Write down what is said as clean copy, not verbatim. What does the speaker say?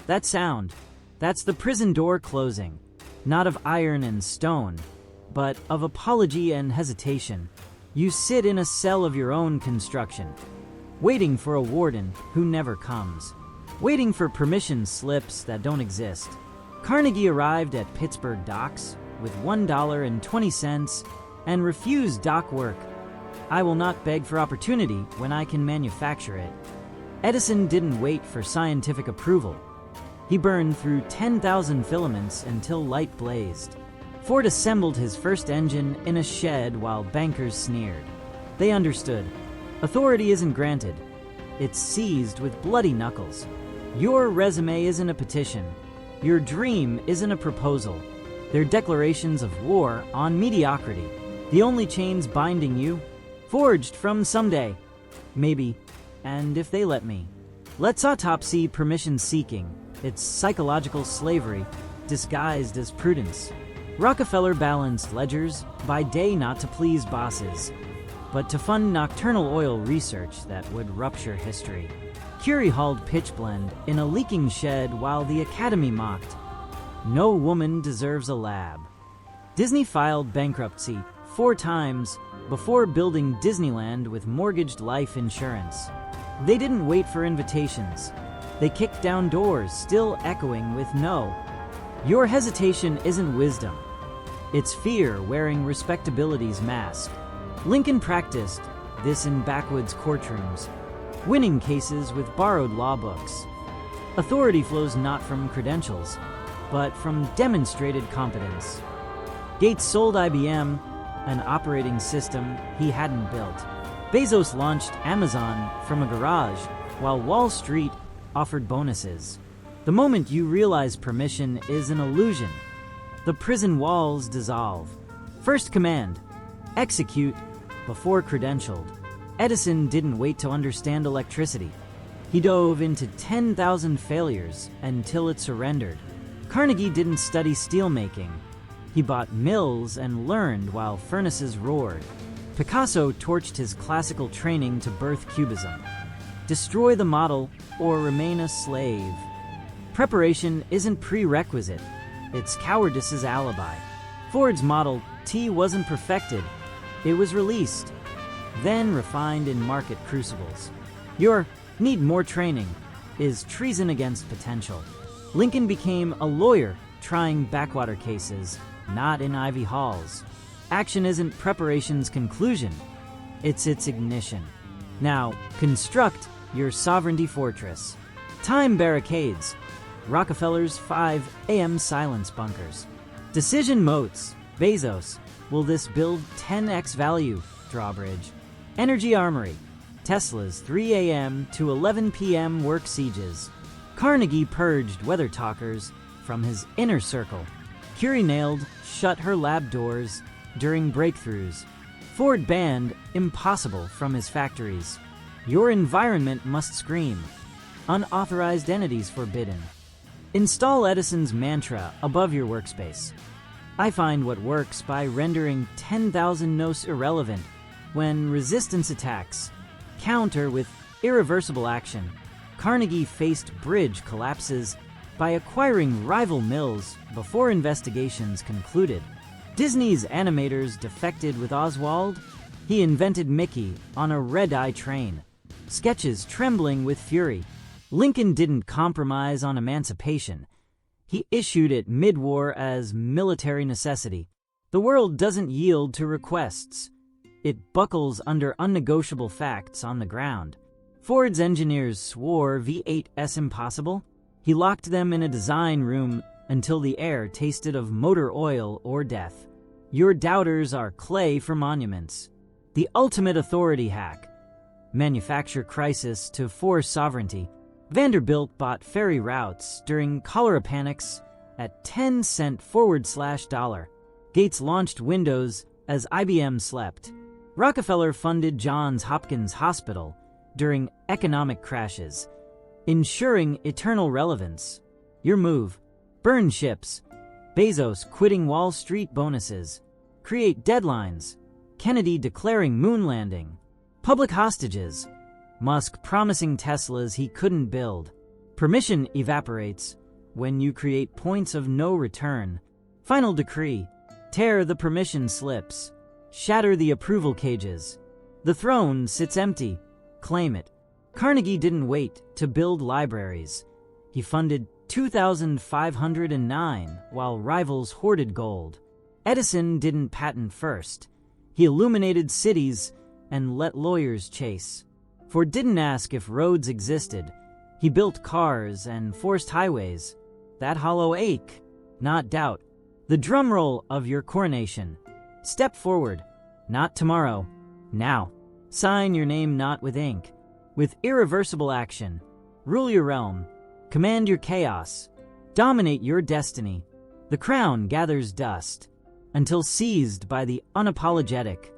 That sound, that's the prison door closing, not of iron and stone, but of apology and hesitation. You sit in a cell of your own construction, waiting for a warden who never comes, waiting for permission slips that don't exist. Carnegie arrived at Pittsburgh docks with $1.20 and refused dock work. I will not beg for opportunity when I can manufacture it. Edison didn't wait for scientific approval. He burned through 10,000 filaments until light blazed. Ford assembled his first engine in a shed while bankers sneered. They understood. Authority isn't granted. It's seized with bloody knuckles. Your resume isn't a petition. Your dream isn't a proposal. They're declarations of war on mediocrity. The only chains binding you, forged from someday. Maybe, and if they let me. Let's autopsy permission-seeking. It's psychological slavery, disguised as prudence. Rockefeller balanced ledgers by day not to please bosses, but to fund nocturnal oil research that would rupture history. Curie hauled pitchblende in a leaking shed while the Academy mocked. No woman deserves a lab. Disney filed bankruptcy 4 times before building Disneyland with mortgaged life insurance. They didn't wait for invitations. They kicked down doors, still echoing with no. Your hesitation isn't wisdom. It's fear wearing respectability's mask. Lincoln practiced this in backwoods courtrooms, winning cases with borrowed law books. Authority flows not from credentials, but from demonstrated competence. Gates sold IBM, an operating system he hadn't built. Bezos launched Amazon from a garage, while Wall Street offered bonuses. The moment you realize permission is an illusion, the prison walls dissolve. First command, execute before credentialed. Edison didn't wait to understand electricity. He dove into 10,000 failures until it surrendered. Carnegie didn't study steelmaking. He bought mills and learned while furnaces roared. Picasso torched his classical training to birth Cubism. Destroy the model or remain a slave. Preparation isn't prerequisite. It's cowardice's alibi. Ford's Model T wasn't perfected. It was released, then refined in market crucibles. Your need more training is treason against potential. Lincoln became a lawyer trying backwater cases, not in Ivy halls. Action isn't preparation's conclusion, it's its ignition. Now, construct your sovereignty fortress. Time barricades. Rockefeller's 5 a.m. silence bunkers. Decision moats. Bezos. Will this build 10x value? Drawbridge. Energy armory. Tesla's 3 a.m. to 11 p.m. work sieges. Carnegie purged weather talkers from his inner circle. Curie nailed shut her lab doors during breakthroughs. Ford banned impossible from his factories. Your environment must scream. Unauthorized entities forbidden. Install Edison's mantra above your workspace. I find what works by rendering 10,000 no's irrelevant when resistance attacks. Counter with irreversible action. Carnegie faced bridge collapses by acquiring rival mills before investigations concluded. Disney's animators defected with Oswald. He invented Mickey on a red-eye train. Sketches trembling with fury. Lincoln didn't compromise on emancipation. He issued it mid-war as military necessity. The world doesn't yield to requests. It buckles under unnegotiable facts on the ground. Ford's engineers swore V8's impossible. He locked them in a design room until the air tasted of motor oil or death. Your doubters are clay for monuments. The ultimate authority hack. Manufacture crisis to force sovereignty. Vanderbilt bought ferry routes during cholera panics at 10-cent $. Gates launched Windows as IBM slept. Rockefeller funded Johns Hopkins Hospital during economic crashes, ensuring eternal relevance. Your move. Burn ships. Bezos quitting Wall Street bonuses. Create deadlines. Kennedy declaring moon landing. Public hostages. Musk promising Teslas he couldn't build. Permission evaporates when you create points of no return. Final decree. Tear the permission slips. Shatter the approval cages. The throne sits empty. Claim it. Carnegie didn't wait to build libraries. He funded 2,509 while rivals hoarded gold. Edison didn't patent first. He illuminated cities and let lawyers chase. Ford didn't ask if roads existed. He built cars and forced highways. That hollow ache, not doubt. The drumroll of your coronation. Step forward. Not tomorrow. Now. Sign your name not with ink. With irreversible action. Rule your realm. Command your chaos. Dominate your destiny. The crown gathers dust until seized by the unapologetic.